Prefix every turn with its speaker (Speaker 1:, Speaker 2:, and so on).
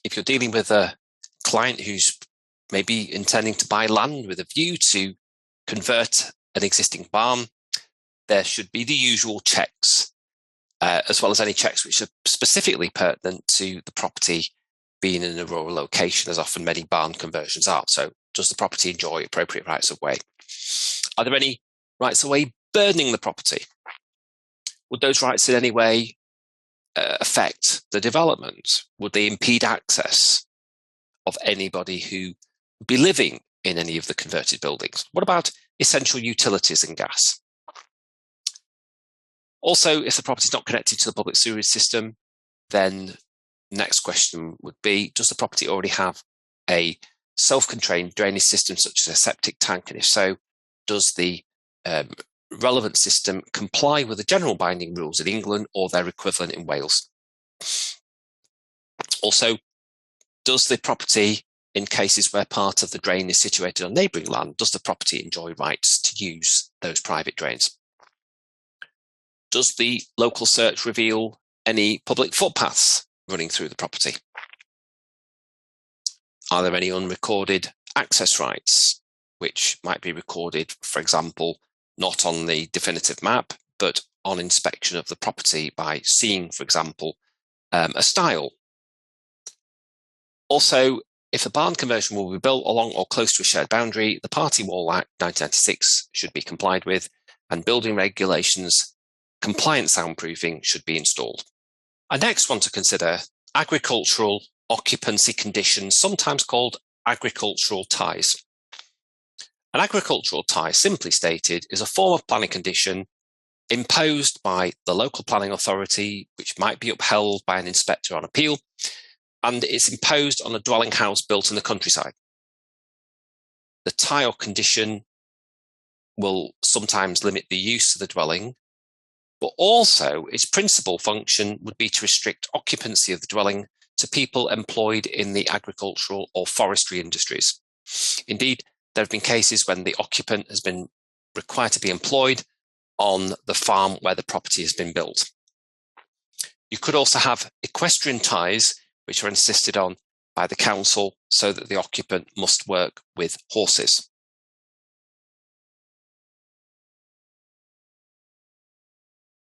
Speaker 1: If you're dealing with a client who's maybe intending to buy land with a view to convert an existing barn, there should be the usual checks, as well as any checks which are specifically pertinent to the property being in a rural location, as often many barn conversions are. So does the property enjoy appropriate rights of way? Are there any rights of way burdening the property? Would those rights in any way affect the development? Would they impede access of anybody who would be living in any of the converted buildings? What about essential utilities and gas? Also, if the property is not connected to the public sewerage system, then next question would be, does the property already have a self-contained drainage system such as a septic tank? And if so, does the relevant system comply with the general binding rules in England or their equivalent in Wales? Also, does the property, in cases where part of the drain is situated on neighbouring land, does the property enjoy rights to use those private drains? Does the local search reveal any public footpaths running through the property? Are there any unrecorded access rights, which might be recorded, for example, not on the definitive map, but on inspection of the property by seeing, for example, a stile? Also, if the barn conversion will be built along or close to a shared boundary, the Party Wall Act 1996 should be complied with, and building regulations compliant soundproofing should be installed. I next want to consider agricultural occupancy conditions, sometimes called agricultural ties. An agricultural tie, simply stated, is a form of planning condition imposed by the local planning authority, which might be upheld by an inspector on appeal, and it's imposed on a dwelling house built in the countryside. The tie or condition will sometimes limit the use of the dwelling, but also its principal function would be to restrict occupancy of the dwelling to people employed in the agricultural or forestry industries. Indeed, there have been cases when the occupant has been required to be employed on the farm where the property has been built. You could also have equestrian ties, which are insisted on by the council so that the occupant must work with horses.